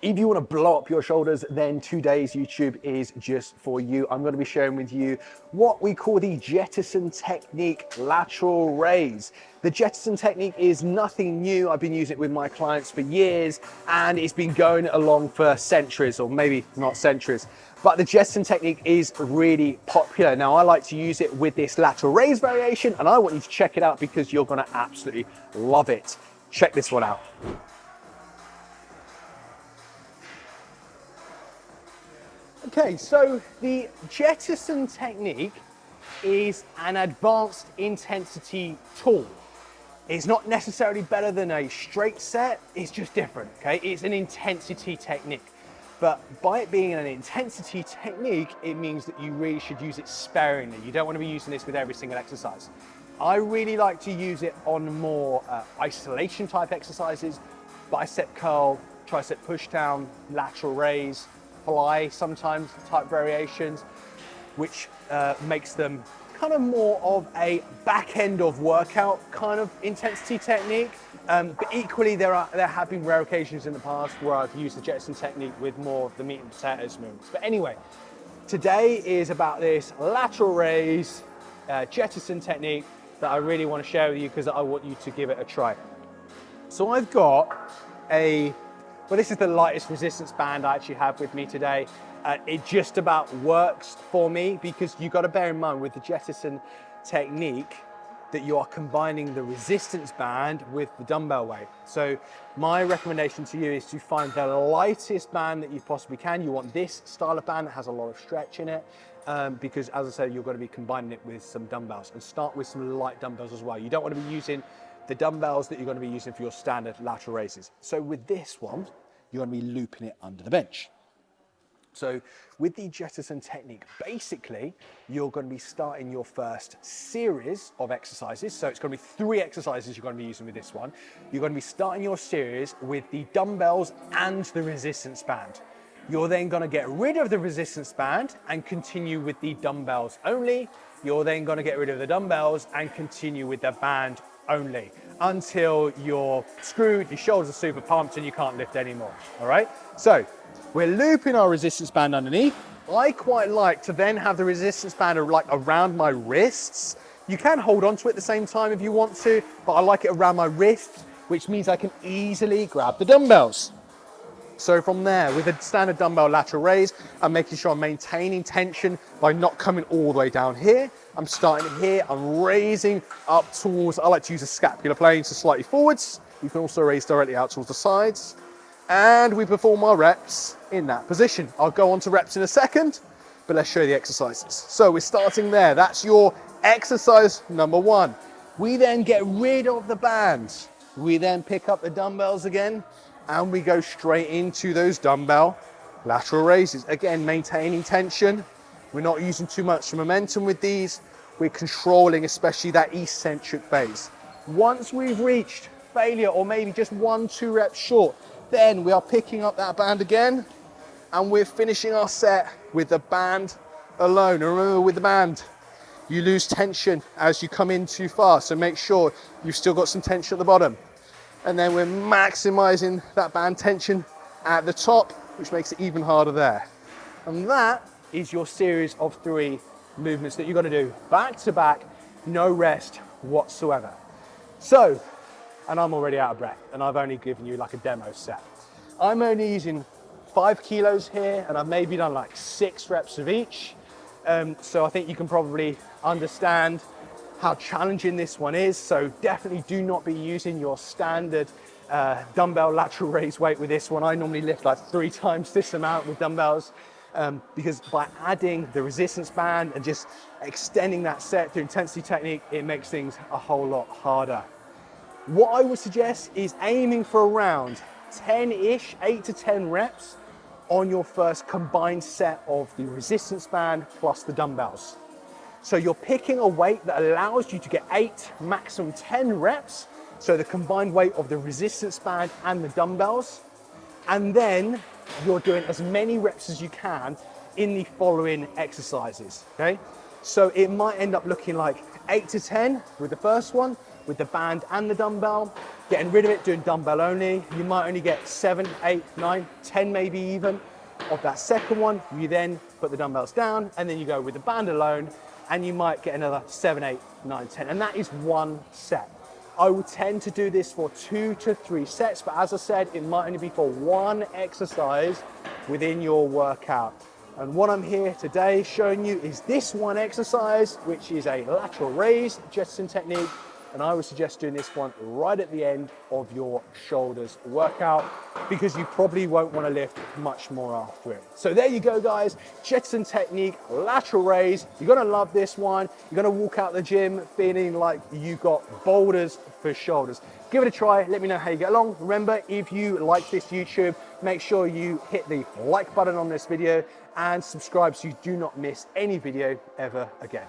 If you want to blow up your shoulders, then today's YouTube is just for you. I'm going to be sharing with you what we call the Jettison technique lateral raise. The Jettison technique is nothing new. I've been using it with my clients for years and it's been going along for centuries, or maybe not centuries. But the Jettison technique is really popular. Now, I like to use it with this lateral raise variation, and I want you to check it out because you're going to absolutely love it. Check this one out. Okay, so the Jettison technique is an advanced intensity tool. It's not necessarily better than a straight set, it's just different, okay? It's an intensity technique. But by it being an intensity technique, it means that you really should use it sparingly. You don't want to be using this with every single exercise. I really like to use it on more isolation type exercises, bicep curl, tricep push down, lateral raise, fly sometimes type variations, which makes them kind of more of a back end of workout kind of intensity technique. But equally, there have been rare occasions in the past where I've used the Jettison technique with more of the meat and potatoes movements. But anyway, today is about this lateral raise Jettison technique that I really want to share with you because I want you to give it a try. So I've got well, this is the lightest resistance band I actually have with me today. It just about works for me because you've got to bear in mind with the Jettison technique that you are combining the resistance band with the dumbbell weight. So my recommendation to you is to find the lightest band that you possibly can. You want this style of band that has a lot of stretch in it because, as I said, you're going to be combining it with some dumbbells, and start with some light dumbbells as well. You don't want to be using the dumbbells that you're going to be using for your standard lateral raises. So with this one, you're going to be looping it under the bench. So with the Jettison technique, basically, you're going to be starting your first series of exercises. So it's going to be 3 exercises you're going to be using with this one. You're going to be starting your series with the dumbbells and the resistance band. You're then going to get rid of the resistance band and continue with the dumbbells only. You're then going to get rid of the dumbbells and continue with the band only until you're screwed, your shoulders are super pumped and you can't lift anymore, all right? So we're looping our resistance band underneath. I quite like to then have the resistance band like around my wrists. You can hold on to it at the same time if you want to, but I like it around my wrists, which means I can easily grab the dumbbells. So from there, with a standard dumbbell lateral raise, I'm making sure I'm maintaining tension by not coming all the way down here. I'm starting here, I'm raising up towards, I like to use the scapular plane, so slightly forwards. You can also raise directly out towards the sides. And we perform our reps in that position. I'll go on to reps in a second, but let's show you the exercises. So we're starting there. That's your exercise number 1. We then get rid of the bands. We then pick up the dumbbells again, and we go straight into those dumbbell lateral raises. Again, maintaining tension. We're not using too much momentum with these. We're controlling especially that eccentric base. Once we've reached failure or maybe just 1-2 reps short, then we are picking up that band again and we're finishing our set with the band alone. And remember, with the band, you lose tension as you come in too far. So make sure you've still got some tension at the bottom. And then we're maximizing that band tension at the top, which makes it even harder there. And that is your series of 3 movements that you're going to do back to back, no rest whatsoever. So, and I'm already out of breath, and I've only given you like a demo set. I'm only using 5 kilos here, and I've maybe done like 6 reps of each. So I think you can probably understand how challenging this one is. So definitely do not be using your standard dumbbell lateral raise weight with this one. I normally lift like 3 times this amount with dumbbells because by adding the resistance band and just extending that set through intensity technique, it makes things a whole lot harder. What I would suggest is aiming for around 10-ish, 8 to 10 reps on your first combined set of the resistance band plus the dumbbells. So you're picking a weight that allows you to get 8, maximum 10 reps. So the combined weight of the resistance band and the dumbbells. And then you're doing as many reps as you can in the following exercises, okay? So it might end up looking like 8 to 10 with the first one, with the band and the dumbbell, getting rid of it, doing dumbbell only, you might only get 7, 8, 9, 10 maybe even of that second one. You then put the dumbbells down and then you go with the band alone and you might get another 7, 8, 9, 10. And that is one set. I will tend to do this for 2 to 3 sets, but as I said, it might only be for one exercise within your workout. And what I'm here today showing you is this one exercise, which is a lateral raise Jettison technique. And I would suggest doing this one right at the end of your shoulders workout because you probably won't want to lift much more after it. So there you go, guys. Jettison technique, lateral raise. You're going to love this one. You're going to walk out the gym feeling like you got boulders for shoulders. Give it a try. Let me know how you get along. Remember, if you like this YouTube, make sure you hit the like button on this video and subscribe so you do not miss any video ever again.